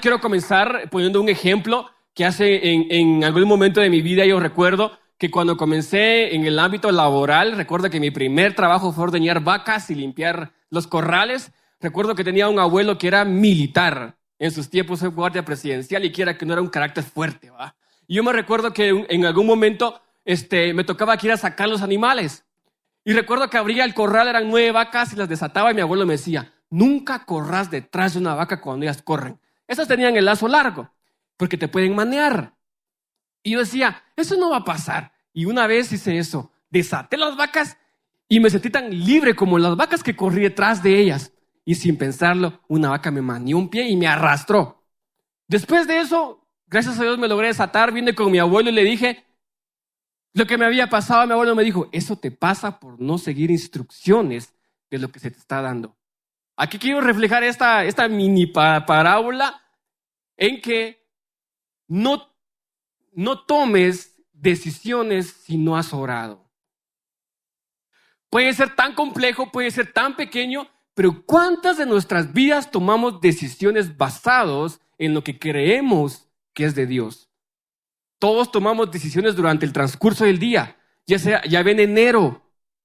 quiero comenzar poniendo un ejemplo que hace en algún momento de mi vida. Yo recuerdo que cuando comencé en el ámbito laboral, recuerdo que mi primer trabajo fue ordeñar vacas y limpiar los corrales. Recuerdo que tenía un abuelo que era militar. En sus tiempos fue guardia presidencial y que no era un carácter fuerte, ¿va? Y yo me recuerdo que en algún momento me tocaba que ir a sacar los animales. Y recuerdo que abría el corral, eran 9 vacas y las desataba y mi abuelo me decía, nunca corras detrás de una vaca cuando ellas corren. Esas tenían el lazo largo, porque te pueden manear. Y yo decía, eso no va a pasar. Y una vez hice eso, desaté las vacas y me sentí tan libre como las vacas que corrí detrás de ellas. Y sin pensarlo, una vaca me manió un pie y me arrastró. Después de eso, gracias a Dios me logré desatar, vine con mi abuelo y le dije lo que me había pasado. Mi abuelo me dijo, eso te pasa por no seguir instrucciones de lo que se te está dando. Aquí quiero reflejar esta mini parábola en que no tomes decisiones si no has orado. Puede ser tan complejo, puede ser tan pequeño, pero ¿cuántas de nuestras vidas tomamos decisiones basadas en lo que creemos que es de Dios? Todos tomamos decisiones durante el transcurso del día, ya ven enero.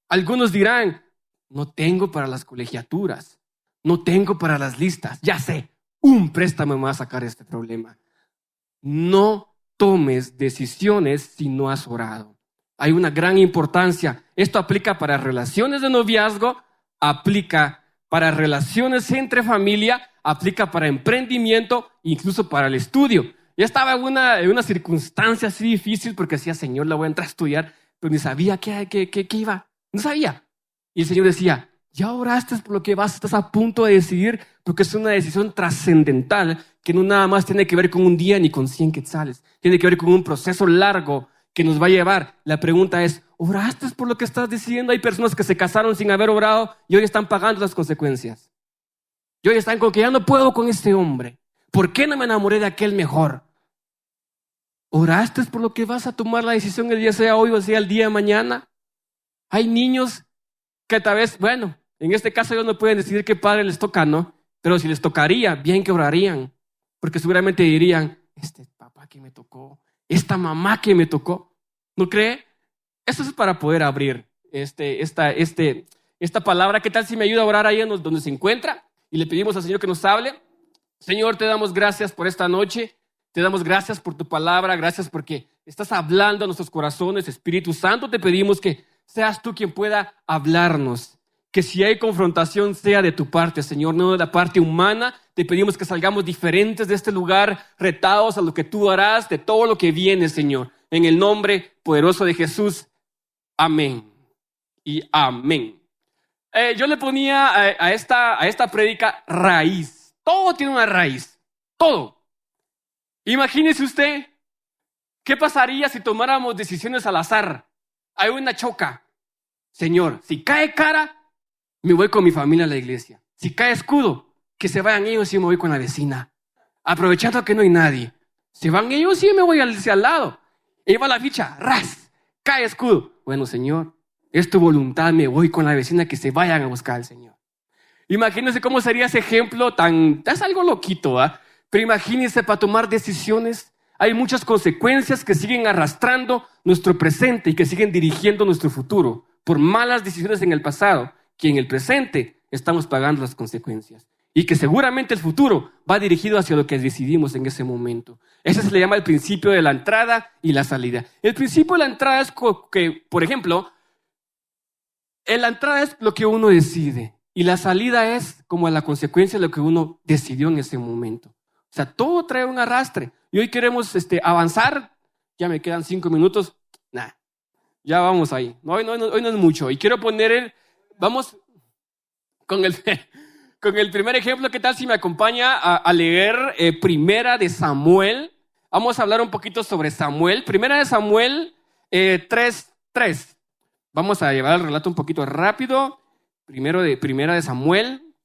Algunos dirán, no tengo para las colegiaturas, no tengo para las listas, ya sé, un préstamo me va a sacar este problema. No tomes decisiones si no has orado. Hay una gran importancia. Esto aplica para relaciones de noviazgo, aplica para relaciones entre familia, aplica para emprendimiento, incluso para el estudio. Yo estaba en una circunstancia así difícil porque decía, Señor, la voy a entrar a estudiar, pero ni sabía qué iba. No sabía. Y el Señor decía, ya oraste por lo que vas, estás a punto de decidir, porque es una decisión trascendental que no nada más tiene que ver con un día ni con 100 quetzales. Tiene que ver con un proceso largo que nos va a llevar. La pregunta es, ¿oraste por lo que estás decidiendo? Hay personas que se casaron sin haber orado y hoy están pagando las consecuencias. Y hoy están con que ya no puedo con este hombre. ¿Por qué no me enamoré de aquel mejor? ¿Oraste por lo que vas a tomar la decisión el día sea hoy o sea el día de mañana? Hay niños que tal vez, bueno, en este caso ellos no pueden decidir qué padre les toca, ¿no? Pero si les tocaría, bien que orarían. Porque seguramente dirían, este papá que me tocó, esta mamá que me tocó. ¿No cree? Eso es para poder abrir esta palabra. ¿Qué tal si me ayuda a orar ahí donde se encuentra? Y le pedimos al Señor que nos hable. Señor, te damos gracias por esta noche. Te damos gracias por tu palabra. Gracias porque estás hablando a nuestros corazones. Espíritu Santo, te pedimos que seas tú quien pueda hablarnos. Que si hay confrontación sea de tu parte, Señor, no de la parte humana. Te pedimos que salgamos diferentes de este lugar, retados a lo que tú harás, de todo lo que viene, Señor. En el nombre poderoso de Jesús. Amén. Y amén. Yo le ponía a esta prédica raíz. Todo tiene una raíz. Todo. Imagínese usted, ¿qué pasaría si tomáramos decisiones al azar? Hay una choca. Señor, si cae cara, me voy con mi familia a la iglesia. Si cae escudo, que se vayan ellos y yo me voy con la vecina. Aprovechando que no hay nadie. Se van ellos y yo me voy hacia al lado. Y va la ficha, ras, cae escudo. Bueno, Señor, es tu voluntad, me voy con la vecina, que se vayan a buscar al Señor. Imagínense cómo sería ese ejemplo es algo loquito, ¿ah? Pero imagínense, para tomar decisiones hay muchas consecuencias que siguen arrastrando nuestro presente y que siguen dirigiendo nuestro futuro por malas decisiones en el pasado, que en el presente estamos pagando las consecuencias y que seguramente el futuro va dirigido hacia lo que decidimos en ese momento. Ese se le llama el principio de la entrada y la salida. El principio de la entrada es que, por ejemplo, la entrada es lo que uno decide y la salida es como la consecuencia de lo que uno decidió en ese momento. O sea, todo trae un arrastre. Y hoy queremos avanzar. Ya me quedan 5 minutos. Ya vamos ahí. Hoy no es mucho. Y quiero vamos con el primer ejemplo. ¿Qué tal si me acompaña a leer Primera de Samuel? Vamos a hablar un poquito sobre Samuel. Primera de Samuel 3:3. Vamos a llevar el relato un poquito rápido. Primera de Samuel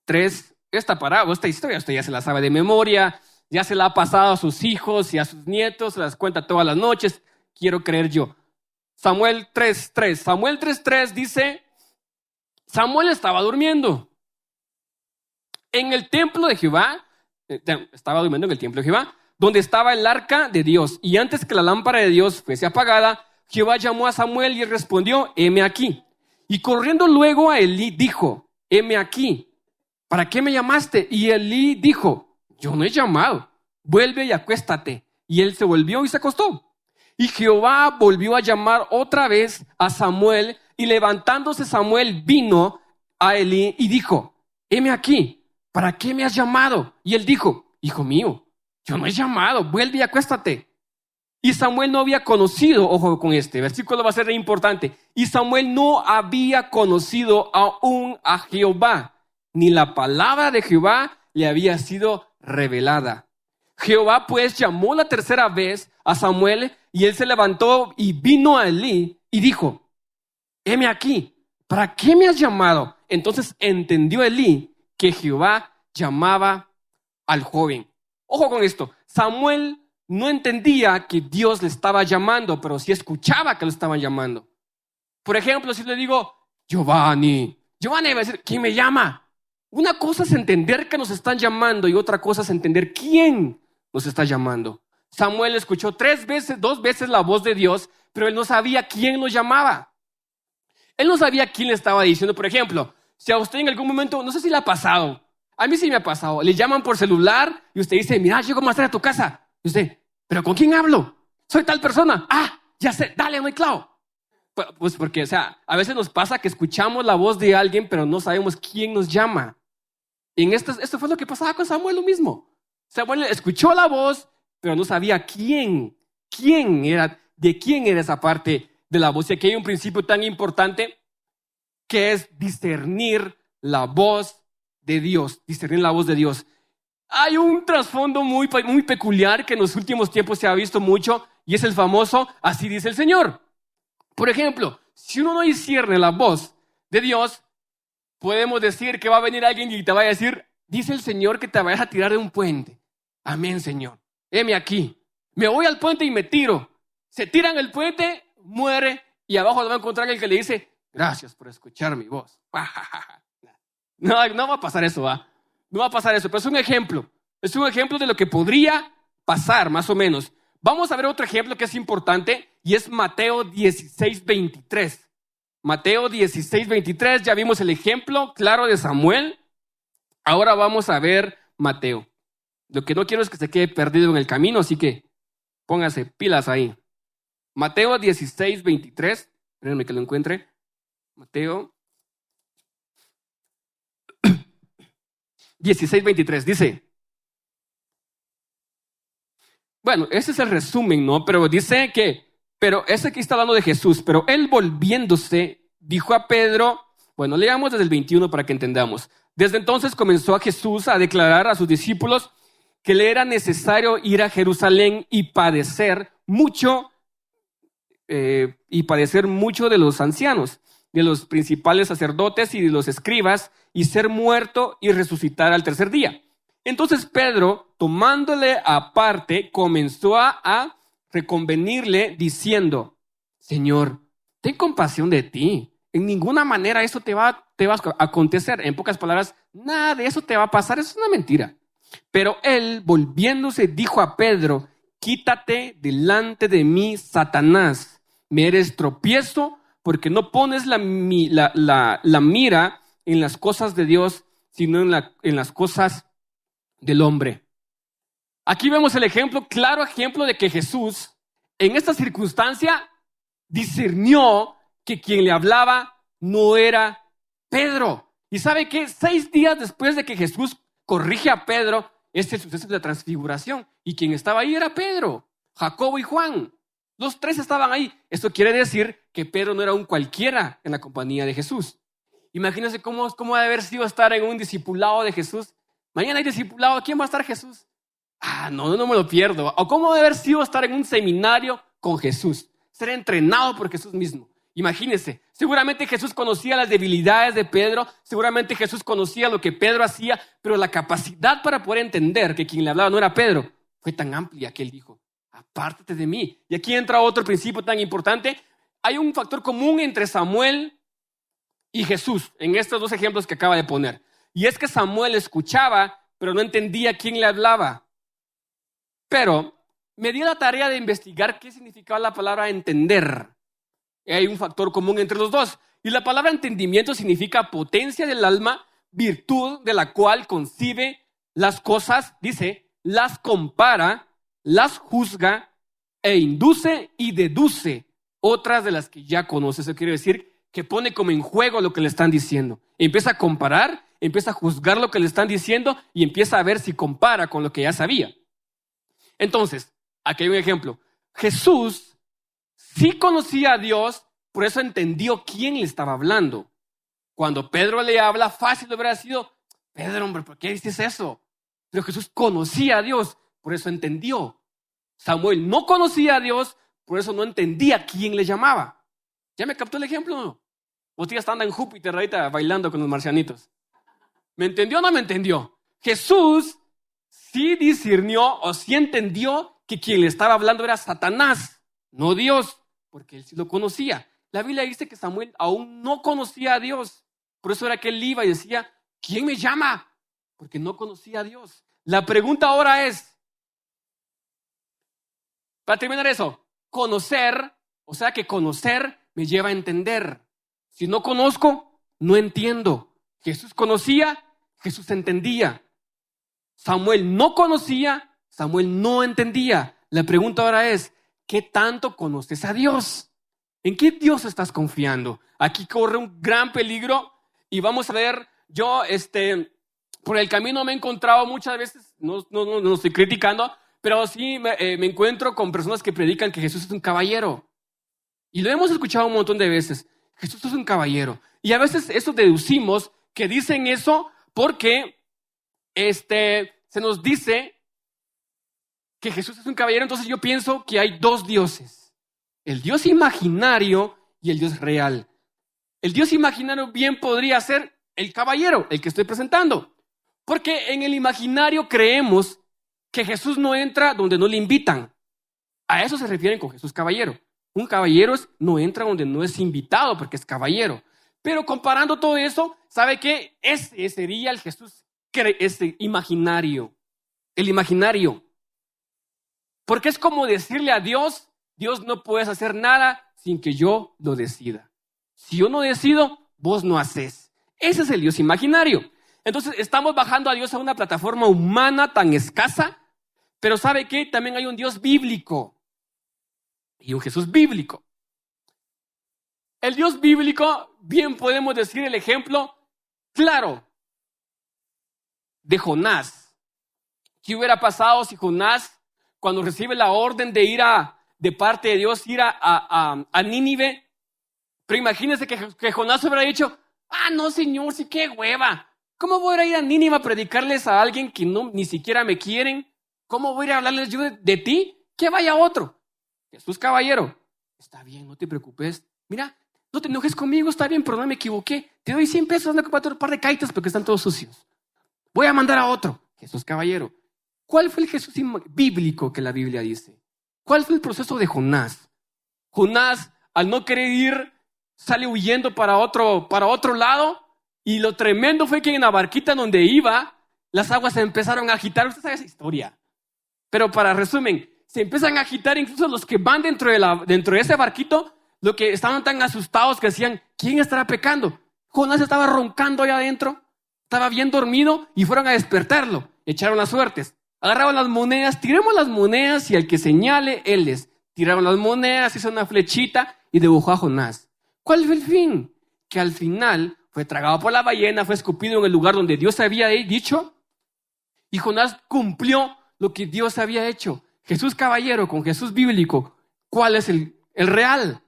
3. Esta historia usted ya se la sabe de memoria, ya se la ha pasado a sus hijos y a sus nietos, se las cuenta todas las noches, quiero creer yo. Samuel 3:3. Samuel 3:3 dice, Samuel estaba durmiendo en el templo de Jehová estaba durmiendo en el templo de Jehová, donde estaba el arca de Dios. Y antes que la lámpara de Dios fuese apagada, Jehová llamó a Samuel y él respondió, heme aquí. Y corriendo luego a Elí dijo, heme aquí, ¿para qué me llamaste? Y Elí dijo, yo no he llamado, vuelve y acuéstate. Y él se volvió y se acostó. Y Jehová volvió a llamar otra vez a Samuel, y levantándose Samuel vino a Elí y dijo, heme aquí, ¿para qué me has llamado? Y él dijo, hijo mío, yo no he llamado, vuelve y acuéstate. Y Samuel no había conocido, ojo con este versículo va a ser importante, y Samuel no había conocido aún a Jehová, ni la palabra de Jehová le había sido revelada. Jehová pues llamó la tercera vez a Samuel, y él se levantó y vino a Elí y dijo, heme aquí, ¿para qué me has llamado? Entonces entendió Elí que Jehová llamaba al joven. Ojo con esto, Samuel no entendía que Dios le estaba llamando, pero sí escuchaba que lo estaban llamando. Por ejemplo, si le digo, Giovanni va a decir, ¿quién me llama? Una cosa es entender que nos están llamando y otra cosa es entender quién nos está llamando. Samuel escuchó 2 veces la voz de Dios, pero él no sabía quién lo llamaba. Él no sabía quién le estaba diciendo. Por ejemplo, si a usted en algún momento, no sé si le ha pasado, a mí sí me ha pasado, le llaman por celular y usted dice, mira, llego más tarde a tu casa. Y usted, ¿pero con quién hablo? Soy tal persona. Ah, ya sé, dale, no hay clavo. Pues porque, a veces nos pasa que escuchamos la voz de alguien, pero no sabemos quién nos llama. Y esto fue lo que pasaba con Samuel, lo mismo. Samuel escuchó la voz, pero no sabía quién era, de quién era esa parte de la voz. Y aquí hay un principio tan importante que es discernir la voz de Dios, discernir la voz de Dios. Hay un trasfondo muy peculiar que en los últimos tiempos se ha visto mucho y es el famoso, así dice el Señor. Por ejemplo, si uno no discierne la voz de Dios, podemos decir que va a venir alguien y te va a decir, dice el Señor que te vayas a tirar de un puente. Amén, Señor. Heme aquí. Me voy al puente y me tiro. Se tira en el puente, muere y abajo le va a encontrar el que le dice, gracias por escuchar mi voz. No va a pasar eso, ¿va? No va a pasar eso, pero es un ejemplo. Es un ejemplo de lo que podría pasar, más o menos. Vamos a ver otro ejemplo que es importante y es Mateo 16:23. Mateo 16:23, ya vimos el ejemplo claro de Samuel. Ahora vamos a ver Mateo. Lo que no quiero es que se quede perdido en el camino, así que póngase pilas ahí. Mateo 16:23, espérenme que lo encuentre. Mateo 16:23 dice, bueno, ese es el resumen, ¿no? Pero dice pero ese aquí está hablando de Jesús, pero él volviéndose dijo a Pedro, bueno, leamos desde el 21 para que entendamos. Desde entonces comenzó a Jesús a declarar a sus discípulos que le era necesario ir a Jerusalén y padecer mucho de los ancianos, de los principales sacerdotes y de los escribas, y ser muerto y resucitar al tercer día. Entonces Pedro, tomándole aparte, comenzó a reconvenirle diciendo, Señor, ten compasión de ti. En ninguna manera eso te va a acontecer. En pocas palabras, nada de eso te va a pasar. Eso es una mentira. Pero él, volviéndose, dijo a Pedro, quítate delante de mí, Satanás. Me eres tropiezo porque no pones la mira en las cosas de Dios, sino en las cosas del hombre. Aquí vemos el ejemplo, claro ejemplo de que Jesús en esta circunstancia discernió que quien le hablaba no era Pedro. ¿Y sabe qué? 6 días después de que Jesús corrige a Pedro, es el suceso de la transfiguración. Y quien estaba ahí era Pedro, Jacobo y Juan. Los 3 estaban ahí. Esto quiere decir que Pedro no era un cualquiera en la compañía de Jesús. Imagínense cómo debe haber sido estar en un discipulado de Jesús. Mañana hay discipulado, ¿quién va a estar Jesús? No me lo pierdo. O cómo debe haber sido estar en un seminario con Jesús, ser entrenado por Jesús mismo. Imagínense, seguramente Jesús conocía las debilidades de Pedro, seguramente Jesús conocía lo que Pedro hacía, pero la capacidad para poder entender que quien le hablaba no era Pedro fue tan amplia que él dijo, apártate de mí. Y aquí entra otro principio tan importante. Hay un factor común entre Samuel y Jesús en estos 2 ejemplos que acaba de poner. Y es que Samuel escuchaba pero no entendía quién le hablaba. Pero me dio la tarea de investigar qué significaba la palabra entender. Hay un factor común entre los dos. Y la palabra entendimiento significa potencia del alma, virtud de la cual concibe las cosas, dice, las compara, las juzga e induce y deduce otras de las que ya conoce. Eso quiere decir que pone como en juego lo que le están diciendo. Empieza a comparar, empieza a juzgar lo que le están diciendo y empieza a ver si compara con lo que ya sabía. Entonces, aquí hay un ejemplo. Jesús sí conocía a Dios, por eso entendió quién le estaba hablando. Cuando Pedro le habla, fácil hubiera sido, Pedro, hombre, ¿por qué dices eso? Pero Jesús conocía a Dios, por eso entendió. Samuel no conocía a Dios, por eso no entendía quién le llamaba. ¿Ya me captó el ejemplo o no? Usted ya está andando en Júpiter ahorita bailando con los marcianitos. ¿Me entendió o no me entendió? Jesús sí discernió o sí entendió que quien le estaba hablando era Satanás, no Dios, porque él sí lo conocía. La Biblia dice que Samuel aún no conocía a Dios. Por eso era que él iba y decía, ¿quién me llama? Porque no conocía a Dios. La pregunta ahora es, para terminar eso, conocer, o sea que conocer me lleva a entender. Si no conozco, no entiendo. Jesús conocía, Jesús entendía. Samuel no conocía, Samuel no entendía. La pregunta ahora es, ¿qué tanto conoces a Dios? ¿En qué Dios estás confiando? Aquí corre un gran peligro y vamos a ver, yo por el camino me he encontrado muchas veces, no estoy criticando, pero sí me encuentro con personas que predican que Jesús es un caballero. Y lo hemos escuchado un montón de veces. Jesús es un caballero. Y a veces eso deducimos que dicen eso porque se nos dice que Jesús es un caballero. Entonces yo pienso que hay dos dioses. El Dios imaginario y el Dios real. El Dios imaginario bien podría ser el caballero, el que estoy presentando. Porque en el imaginario creemos que Jesús no entra donde no le invitan. A eso se refieren con Jesús caballero. Un caballero no entra donde no es invitado porque es caballero. Pero comparando todo eso, ¿sabe qué? Ese sería el Jesús imaginario. El imaginario. Porque es como decirle a Dios, Dios, no puedes hacer nada sin que yo lo decida. Si yo no decido, vos no haces. Ese es el Dios imaginario. Entonces estamos bajando a Dios a una plataforma humana tan escasa, pero ¿sabe qué? También hay un Dios bíblico y un Jesús bíblico. El Dios bíblico, bien podemos decir el ejemplo claro de Jonás. ¿Qué hubiera pasado si Jonás, cuando recibe la orden de ir de parte de Dios, ir a Nínive? Pero imagínense que Jonás hubiera dicho, no señor, sí qué hueva. ¿Cómo voy a ir a Nínive a predicarles a alguien que ni siquiera me quieren? ¿Cómo voy a ir a hablarles yo de ti? Que vaya otro. Jesús caballero, está bien, no te preocupes. Mira, no te enojes conmigo, está bien, pero no me equivoqué. Te doy 100 pesos, anda a comprar un par de caitas porque están todos sucios. Voy a mandar a otro. Jesús caballero. ¿Cuál fue el Jesús bíblico que la Biblia dice? ¿Cuál fue el proceso de Jonás? Jonás, al no querer ir, sale huyendo para otro lado, y lo tremendo fue que en la barquita donde iba, las aguas se empezaron a agitar. Usted sabe esa historia. Pero para resumen, se empiezan a agitar incluso los que van dentro de ese barquito, lo que estaban tan asustados que decían, ¿quién estará pecando? Jonás estaba roncando allá adentro, estaba bien dormido y fueron a despertarlo. Echaron las suertes, agarraron las monedas, tiremos las monedas y al que señale, él les. Tiraron las monedas, hizo una flechita y dibujó a Jonás. ¿Cuál fue el fin? Que al final fue tragado por la ballena, fue escupido en el lugar donde Dios había dicho, y Jonás cumplió lo que Dios había hecho. Jesús caballero con Jesús bíblico, ¿cuál es el real?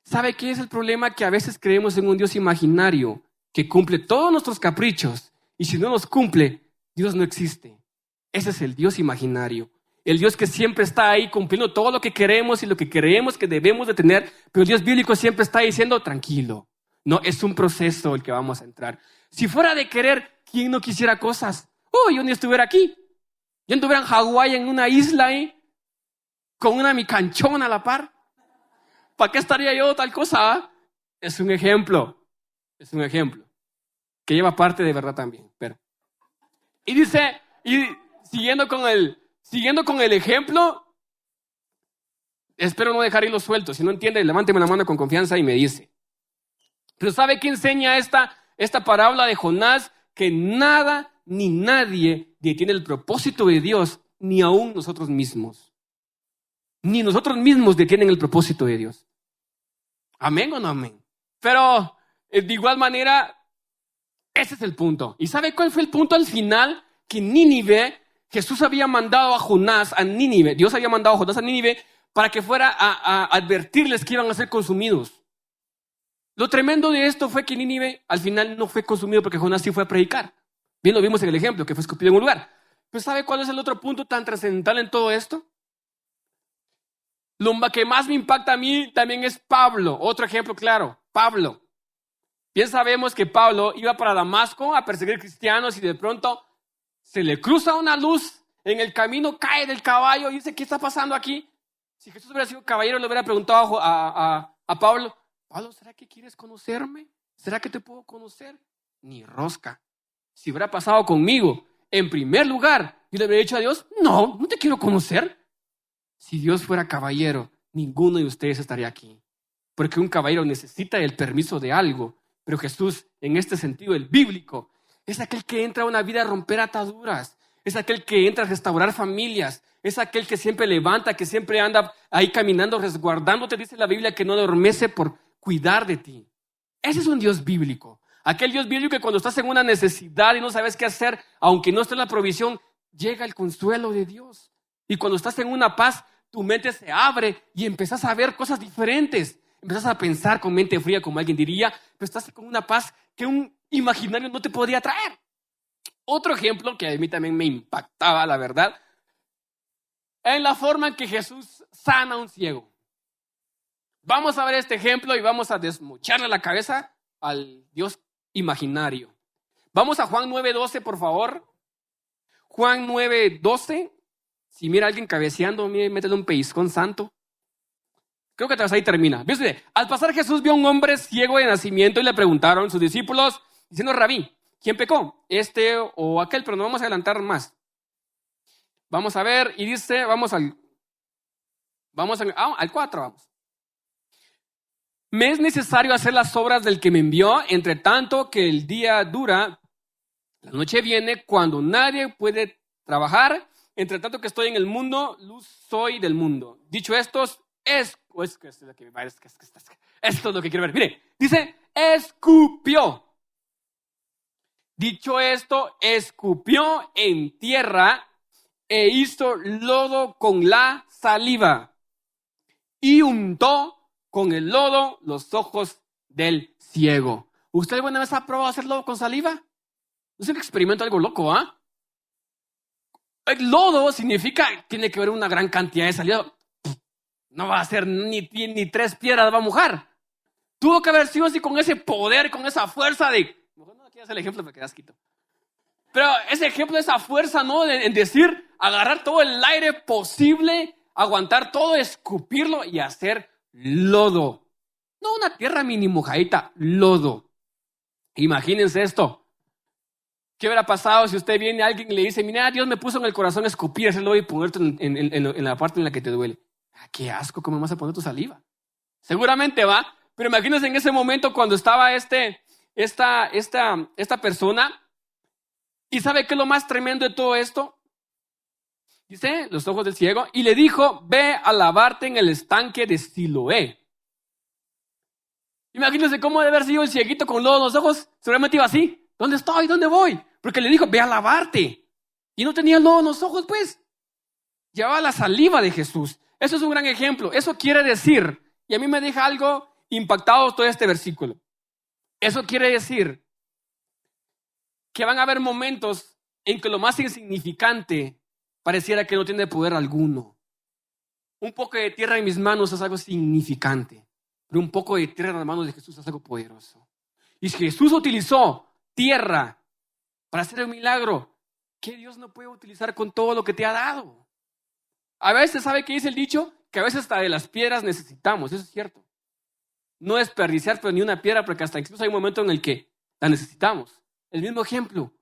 ¿Sabe qué es el problema? Que a veces creemos en un Dios imaginario que cumple todos nuestros caprichos, y si no los cumple, Dios no existe. Ese es el Dios imaginario. El Dios que siempre está ahí cumpliendo todo lo que queremos y lo que creemos que debemos de tener, pero el Dios bíblico siempre está diciendo, tranquilo. No, es un proceso el que vamos a entrar. Si fuera de querer, ¿quién no quisiera cosas? Yo ni estuviera aquí. Yo anduviera en Hawái, en una isla ahí, con una mi canchona a la par. ¿Para qué estaría yo tal cosa? Es un ejemplo. Es un ejemplo. Que lleva parte de verdad también. Pero Y dice, y siguiendo con el ejemplo, espero no dejar hilo suelto. Si no entiende, levánteme la mano con confianza y me dice. Pero ¿sabe qué enseña esta parábola de Jonás? Que nada ni nadie detiene el propósito de Dios, ni aún nosotros mismos. Ni nosotros mismos detienen el propósito de Dios. ¿Amén o no amén? Pero de igual manera, ese es el punto. ¿Y sabe cuál fue el punto al final? Que Nínive, Jesús había mandado a Jonás a Nínive, Dios había mandado a Jonás a Nínive para que fuera a advertirles que iban a ser consumidos. Lo tremendo de esto fue que Nínive al final no fue consumido porque Jonás sí fue a predicar. Bien lo vimos en el ejemplo, que fue escupido en un lugar. Pero ¿sabe cuál es el otro punto tan trascendental en todo esto? Lo que más me impacta a mí también es Pablo. Otro ejemplo claro, Pablo. Bien sabemos que Pablo iba para Damasco a perseguir cristianos y de pronto se le cruza una luz en el camino, cae del caballo y dice, ¿qué está pasando aquí? Si Jesús hubiera sido caballero, le hubiera preguntado a Pablo, Pablo, ¿será que quieres conocerme? ¿Será que te puedo conocer? Ni rosca. Si hubiera pasado conmigo, en primer lugar, yo le habría dicho a Dios, no te quiero conocer. Si Dios fuera caballero, ninguno de ustedes estaría aquí. Porque un caballero necesita el permiso de algo. Pero Jesús, en este sentido, el bíblico, es aquel que entra a una vida a romper ataduras. Es aquel que entra a restaurar familias. Es aquel que siempre levanta, que siempre anda ahí caminando, resguardándote. Dice la Biblia que no adormece por cuidar de ti. Ese es un Dios bíblico. Aquel Dios bíblico que cuando estás en una necesidad y no sabes qué hacer, aunque no esté en la provisión, llega el consuelo de Dios. Y cuando estás en una paz, tu mente se abre y empezás a ver cosas diferentes. Empezás a pensar con mente fría, como alguien diría, pero estás con una paz que un imaginario no te podría traer. Otro ejemplo que a mí también me impactaba, la verdad, en la forma en que Jesús sana a un ciego. Vamos a ver este ejemplo y vamos a desmocharle la cabeza al Dios imaginario. Vamos a Juan 9:12, por favor. Juan 9:12. Si mira a alguien cabeceando, métele un pellizcón santo. Creo que tras ahí termina. Dice, al pasar Jesús vio a un hombre ciego de nacimiento y le preguntaron sus discípulos, diciendo, Rabí, ¿quién pecó? ¿Este o aquel? Pero no vamos a adelantar más. Vamos a ver, y dice, vamos al 4, vamos. Me es necesario hacer las obras del que me envió, entre tanto que el día dura, la noche viene, cuando nadie puede trabajar, entre tanto que estoy en el mundo, luz soy del mundo. Dicho esto, esto es lo que quiero ver. Mire, dice, escupió. Dicho esto, escupió en tierra e hizo lodo con la saliva y untó con el lodo los ojos del ciego. ¿Usted alguna vez ha probado hacer lodo con saliva? Es un experimento algo loco, ¿ah? El lodo significa, tiene que haber una gran cantidad de saliva. No va a ser ni 3 piedras va a mojar. Tuvo que haber sido así con ese poder, con esa fuerza de... Mejor no quiero hacer el ejemplo porque quedas quito. Pero ese ejemplo, esa fuerza, ¿no? En decir, agarrar todo el aire posible, aguantar todo, escupirlo y hacer lodo. No una tierra mini mojadita, lodo. Imagínense esto. ¿Qué hubiera pasado si usted viene a alguien y le dice, mira, Dios me puso en el corazón escupir ese lodo y ponerte en la parte en la que te duele? Qué asco, ¿cómo vas a poner tu saliva? Seguramente va, pero imagínense en ese momento cuando estaba esta persona. ¿Y sabe qué es lo más tremendo de todo esto? Dice, los ojos del ciego, y le dijo, ve a lavarte en el estanque de Siloé. Imagínense cómo debe haber sido el cieguito con lodo en los ojos. Seguramente iba así. ¿Dónde estoy? ¿Dónde voy? Porque le dijo, ve a lavarte. Y no tenía lodo en los ojos, pues. Llevaba la saliva de Jesús. Eso es un gran ejemplo. Eso quiere decir, y a mí me deja algo impactado todo este versículo. Eso quiere decir que van a haber momentos en que lo más insignificante pareciera que no tiene poder alguno. Un poco de tierra en mis manos es algo significante, pero un poco de tierra en las manos de Jesús es algo poderoso. Y si Jesús utilizó tierra para hacer un milagro, ¿qué Dios no puede utilizar con todo lo que te ha dado? A veces, ¿sabe qué dice el dicho? Que a veces hasta de las piedras necesitamos, eso es cierto. No desperdiciar pero ni una piedra, porque hasta incluso hay un momento en el que la necesitamos. El mismo ejemplo,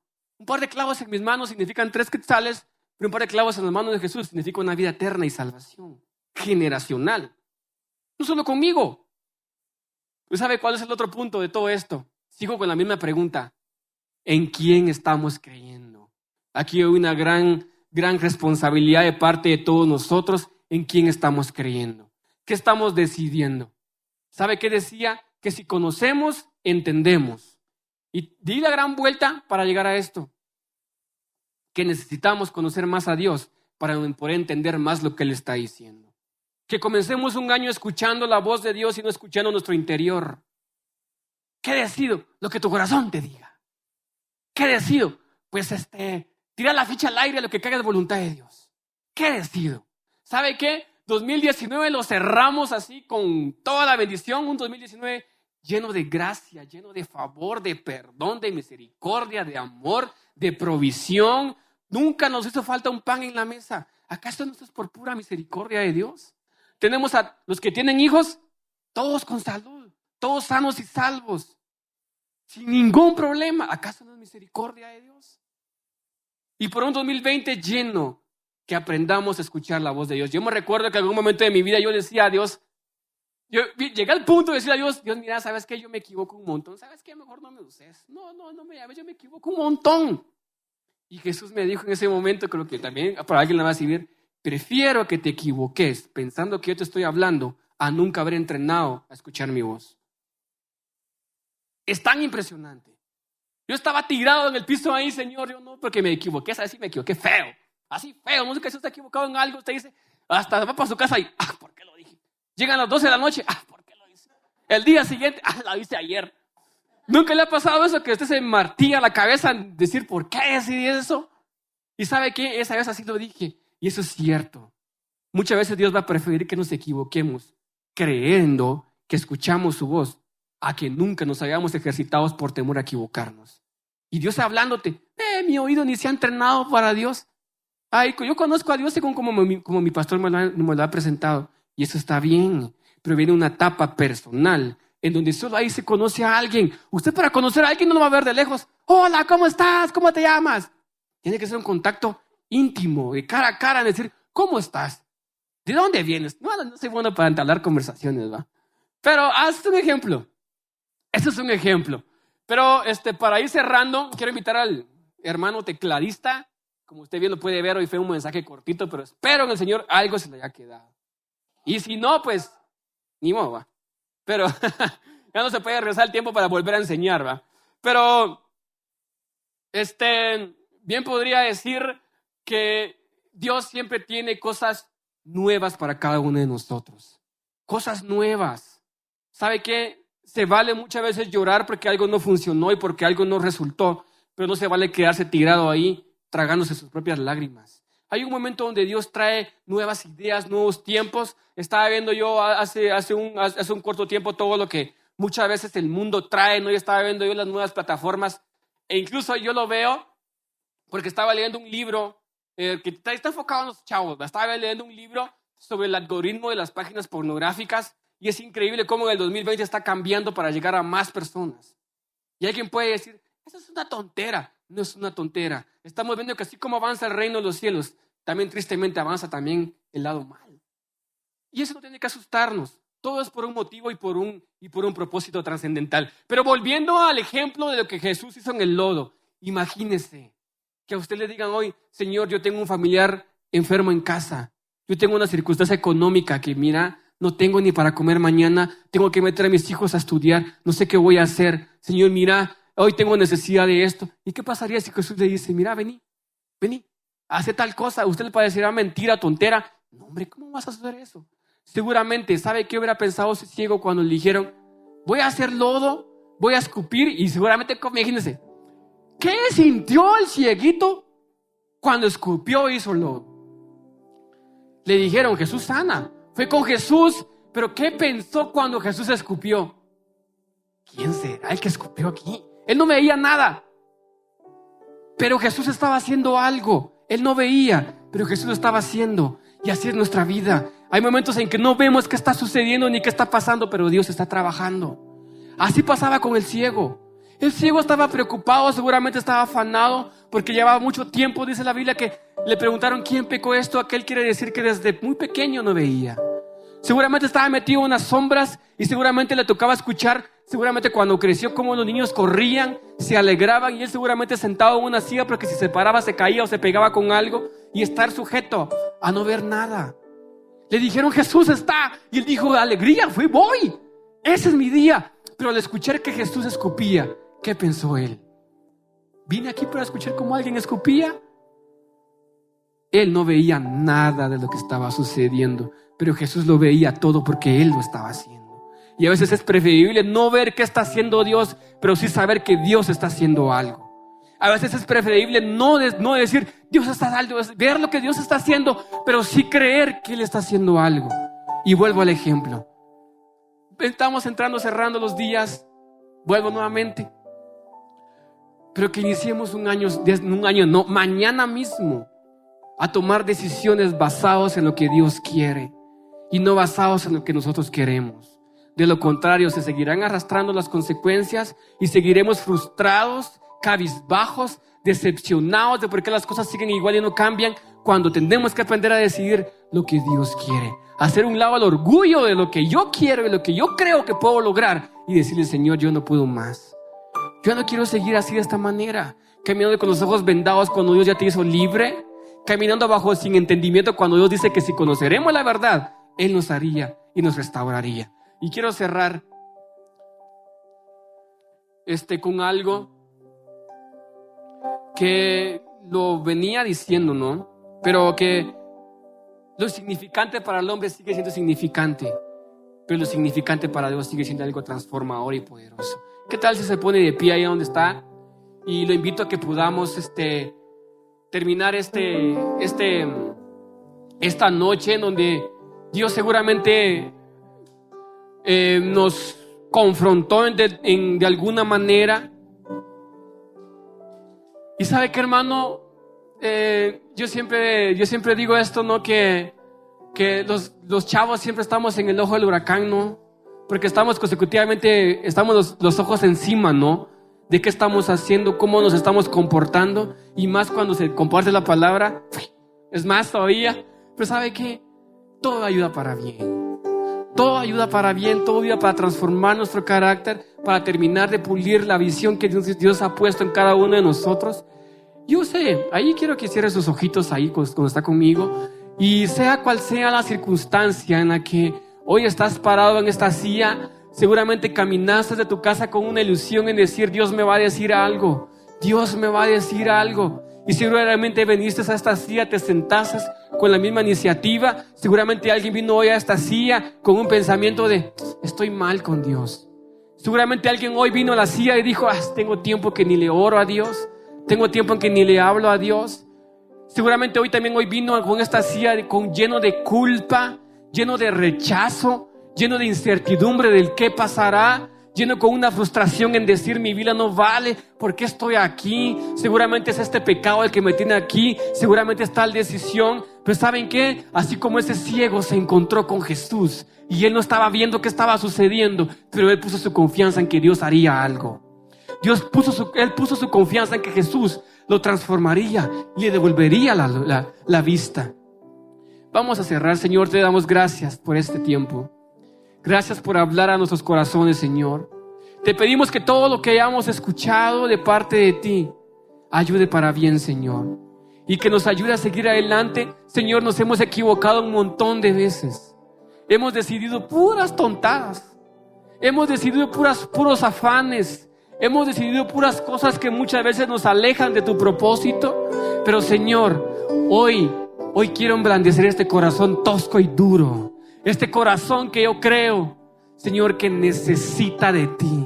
Un par de clavos en mis manos significan 3 quetzales, pero un par de clavos en las manos de Jesús significa una vida eterna y salvación generacional. No solo conmigo. ¿Usted sabe cuál es el otro punto de todo esto? Sigo con la misma pregunta. ¿En quién estamos creyendo? Aquí hay una gran responsabilidad de parte de todos nosotros. ¿En quién estamos creyendo? ¿Qué estamos decidiendo? ¿Sabe qué decía? Que si conocemos, entendemos. Y di la gran vuelta para llegar a esto. Que necesitamos conocer más a Dios para poder entender más lo que Él está diciendo. Que comencemos un año escuchando la voz de Dios y no escuchando nuestro interior. ¿Qué decido? Lo que tu corazón te diga. ¿Qué decido? Pues tira la ficha al aire, lo que caiga de voluntad de Dios. ¿Qué decido? ¿Sabe qué? 2019 lo cerramos así con toda la bendición, un 2019 lleno de gracia, lleno de favor, de perdón, de misericordia, de amor, de provisión. Nunca nos hizo falta un pan en la mesa. ¿Acaso no es por pura misericordia de Dios? Tenemos a los que tienen hijos, todos con salud, todos sanos y salvos, sin ningún problema. ¿Acaso no es misericordia de Dios? Y por un 2020 lleno, que aprendamos a escuchar la voz de Dios. Yo me recuerdo que en algún momento de mi vida yo decía a Dios, yo llegué al punto de decir a Dios, mira, ¿sabes qué? Yo me equivoco un montón. ¿Sabes qué? Mejor no me uses. No me llames, yo me equivoco un montón. Y Jesús me dijo en ese momento, creo que también para alguien le va a servir, prefiero que te equivoques pensando que yo te estoy hablando a nunca haber entrenado a escuchar mi voz. Es tan impresionante. Yo estaba tirado en el piso ahí, Señor, yo no, porque me equivoqué, ¿sabes? Sí, me equivoqué feo. Así feo, no sé que usted está equivocado en algo, usted dice, hasta va para su casa y, ¿por qué lo dije? Llegan las 12 de la noche, ¿por qué lo hice? El día siguiente, la hice ayer. ¿Nunca le ha pasado eso, que usted se martilla la cabeza en decir, ¿por qué decidí eso? Y ¿sabe qué? Esa vez así lo dije, y eso es cierto. Muchas veces Dios va a preferir que nos equivoquemos, creyendo que escuchamos su voz, a que nunca nos hayamos ejercitados por temor a equivocarnos. Y Dios hablándote, mi oído ni se ha entrenado para Dios. Ay, yo conozco a Dios según como mi pastor me lo ha presentado. Y eso está bien, pero viene una etapa personal en donde solo ahí se conoce a alguien. Usted para conocer a alguien no lo va a ver de lejos. Hola, ¿cómo estás? ¿Cómo te llamas? Tiene que ser un contacto íntimo, de cara a cara, decir, ¿cómo estás? ¿De dónde vienes? No soy bueno para entablar conversaciones, ¿va? Pero haz un ejemplo. Eso es un ejemplo. Pero para ir cerrando, quiero invitar al hermano tecladista. Como usted bien lo puede ver, hoy fue un mensaje cortito, pero espero en el Señor algo se le haya quedado. Y si no, pues, ni modo, va. Pero ya no se puede regresar el tiempo para volver a enseñar, va. Pero, bien podría decir que Dios siempre tiene cosas nuevas para cada uno de nosotros. Cosas nuevas. ¿Sabe qué? Se vale muchas veces llorar porque algo no funcionó y porque algo no resultó, pero no se vale quedarse tirado ahí tragándose sus propias lágrimas. Hay un momento donde Dios trae nuevas ideas, nuevos tiempos. Estaba viendo yo hace un corto tiempo todo lo que muchas veces el mundo trae, ¿no? Y estaba viendo yo las nuevas plataformas. E incluso yo lo veo porque estaba leyendo un libro que está enfocado en los chavos. Estaba leyendo un libro sobre el algoritmo de las páginas pornográficas y es increíble cómo en el 2020 está cambiando para llegar a más personas. Y alguien puede decir, eso es una tontera. No es una tontera. Estamos viendo que así como avanza el reino de los cielos, también tristemente avanza también el lado mal. Y eso no tiene que asustarnos. Todo es por un motivo y por un propósito trascendental. Pero volviendo al ejemplo de lo que Jesús hizo en el lodo, imagínese que a usted le digan hoy, Señor, yo tengo un familiar enfermo en casa. Yo tengo una circunstancia económica que, mira, no tengo ni para comer mañana. Tengo que meter a mis hijos a estudiar. No sé qué voy a hacer. Señor, mira, hoy tengo necesidad de esto. ¿Y qué pasaría si Jesús le dice, mira, vení, hace tal cosa? Usted le parecerá mentira, tontera. No, hombre, ¿cómo vas a hacer eso? Seguramente, ¿sabe qué hubiera pensado ese ciego cuando le dijeron, voy a hacer lodo, voy a escupir? Y seguramente, imagínense, ¿qué sintió el cieguito cuando escupió e hizo lodo? Le dijeron, Jesús sana. Fue con Jesús, pero ¿qué pensó cuando Jesús escupió? ¿Quién será el que escupió aquí? Él no veía nada, pero Jesús estaba haciendo algo. Él no veía, pero Jesús lo estaba haciendo. Y así es nuestra vida. Hay momentos en que no vemos qué está sucediendo ni qué está pasando, pero Dios está trabajando. Así pasaba con el ciego. El ciego estaba preocupado, seguramente estaba afanado, porque llevaba mucho tiempo, dice la Biblia, que le preguntaron quién pecó esto. Aquel quiere decir que desde muy pequeño no veía. Seguramente estaba metido en unas sombras y seguramente le tocaba escuchar, seguramente cuando creció, cómo los niños corrían, se alegraban, y él seguramente sentado en una silla, porque si se paraba se caía o se pegaba con algo, y estar sujeto a no ver nada. Le dijeron, Jesús está, y él dijo, alegría, voy, ese es mi día. Pero al escuchar que Jesús escupía, ¿qué pensó él? ¿Vine aquí para escuchar cómo alguien escupía? Él no veía nada de lo que estaba sucediendo, pero Jesús lo veía todo porque Él lo estaba haciendo. Y a veces es preferible no ver qué está haciendo Dios, pero sí saber que Dios está haciendo algo. A veces es preferible no decir Dios está dando, ver lo que Dios está haciendo, pero sí creer que Él está haciendo algo. Y vuelvo al ejemplo. Estamos entrando, cerrando los días. Vuelvo nuevamente. Pero que iniciemos mañana mismo, a tomar decisiones basadas en lo que Dios quiere y no basados en lo que nosotros queremos. De lo contrario, se seguirán arrastrando las consecuencias y seguiremos frustrados, cabizbajos, decepcionados de por qué las cosas siguen igual y no cambian, cuando tenemos que aprender a decidir lo que Dios quiere. Hacer un lado al orgullo de lo que yo quiero y lo que yo creo que puedo lograr y decirle, Señor, yo no puedo más. Yo no quiero seguir así de esta manera, caminando con los ojos vendados cuando Dios ya te hizo libre, caminando bajo sin entendimiento cuando Dios dice que si conoceremos la verdad, Él nos haría y nos restauraría. Y quiero cerrar con algo que lo venía diciendo, ¿no? Pero que lo significante para el hombre sigue siendo significante, pero lo significante para Dios sigue siendo algo transformador y poderoso. ¿Qué tal si se pone de pie ahí donde está? Y lo invito a que podamos terminar esta noche en donde Dios seguramente nos confrontó de alguna manera. Y sabe que, hermano, yo siempre digo esto, ¿no? Que los chavos siempre estamos en el ojo del huracán, ¿no? Porque estamos consecutivamente, estamos los ojos encima, ¿no? De qué estamos haciendo, cómo nos estamos comportando, y más cuando se comparte la palabra, es más todavía. Pero ¿sabe qué? Todo ayuda para bien. Todo ayuda para bien, todo ayuda para transformar nuestro carácter, para terminar de pulir la visión que Dios ha puesto en cada uno de nosotros. Yo sé, ahí quiero que cierre sus ojitos ahí cuando está conmigo, y sea cual sea la circunstancia en la que hoy estás parado en esta silla, seguramente caminaste de tu casa con una ilusión en decir, Dios me va a decir algo, Dios me va a decir algo. Y seguramente viniste a esta silla, te sentaste con la misma iniciativa. Seguramente alguien vino hoy a esta silla con un pensamiento de, estoy mal con Dios. Seguramente alguien hoy vino a la silla y dijo, tengo tiempo que ni le oro a Dios, tengo tiempo en que ni le hablo a Dios. Seguramente hoy vino con esta silla lleno de culpa, lleno de rechazo, lleno de incertidumbre del qué pasará, lleno con una frustración en decir mi vida no vale, ¿por qué estoy aquí? Seguramente es este pecado el que me tiene aquí, seguramente es tal decisión. Pero ¿saben qué? Así como ese ciego se encontró con Jesús y él no estaba viendo qué estaba sucediendo, pero él puso su confianza en que Dios haría algo. Él puso su confianza en que Jesús lo transformaría y le devolvería la vista. Vamos a cerrar. Señor, te damos gracias por este tiempo. Gracias por hablar a nuestros corazones, Señor. Te pedimos que todo lo que hayamos escuchado de parte de ti ayude para bien, Señor, y que nos ayude a seguir adelante. Señor, nos hemos equivocado un montón de veces. Hemos decidido puras tontadas. Hemos decidido puros afanes. Hemos decidido puras cosas que muchas veces nos alejan de tu propósito. Pero, Señor, hoy quiero emblandecer este corazón tosco y duro. Este corazón que yo creo, Señor, que necesita de ti.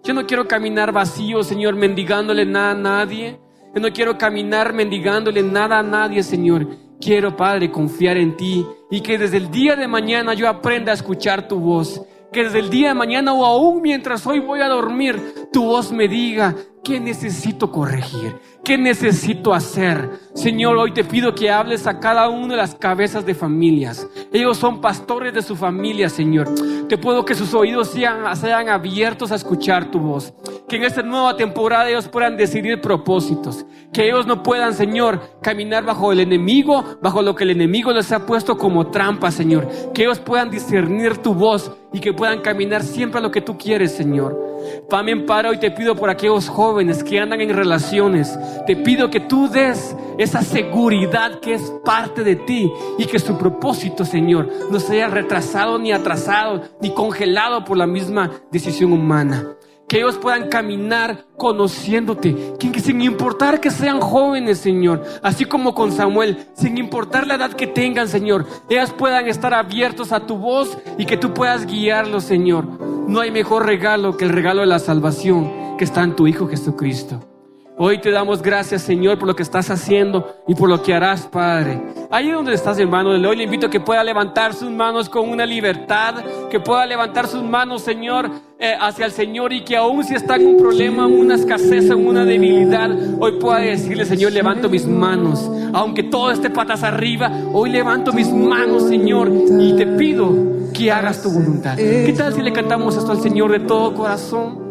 Yo no quiero caminar vacío, Señor, mendigándole nada a nadie. Yo no quiero caminar mendigándole nada a nadie, Señor. Quiero, Padre, confiar en ti y que desde el día de mañana yo aprenda a escuchar tu voz. Que desde el día de mañana o aún mientras hoy voy a dormir, tu voz me diga ¿Qué necesito corregir? ¿Qué necesito hacer? Señor, hoy te pido que hables a cada una de las cabezas de familias. Ellos son pastores de su familia, Señor. Te pido que sus oídos sean abiertos a escuchar tu voz. Que en esta nueva temporada ellos puedan decidir propósitos. Que ellos no puedan, Señor, caminar bajo el enemigo, bajo lo que el enemigo les ha puesto como trampa, Señor. Que ellos puedan discernir tu voz y que puedan caminar siempre a lo que tú quieres, Señor. También, Padre, hoy te pido por aquellos jóvenes que andan en relaciones. Te pido que tú des esa seguridad que es parte de ti y que su propósito, Señor, no sea retrasado ni atrasado ni congelado por la misma decisión humana. Que ellos puedan caminar conociéndote, que sin importar que sean jóvenes, Señor, así como con Samuel, sin importar la edad que tengan, Señor, ellas puedan estar abiertos a tu voz y que tú puedas guiarlos, Señor. No hay mejor regalo que el regalo de la salvación que está en tu Hijo Jesucristo. Hoy te damos gracias, Señor, por lo que estás haciendo y por lo que harás, Padre. Ahí donde estás, hermano, hoy le invito a que pueda levantar sus manos con una libertad, que pueda levantar sus manos, Señor, hacia el Señor, y que aún si está en un problema, en una escasez, en una debilidad, hoy pueda decirle: Señor, levanto mis manos. Aunque todo esté patas arriba, hoy levanto mis manos, Señor, y te pido que hagas tu voluntad. ¿Qué tal si le cantamos esto al Señor de todo corazón?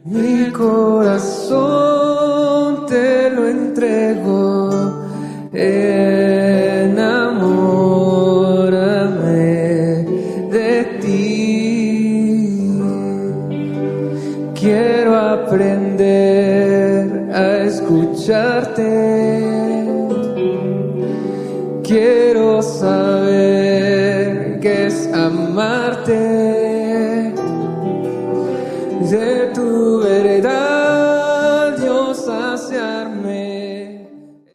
Mi corazón te lo entrego, enamórame de ti. Quiero aprender a escucharte, quiero saber qué es amarte.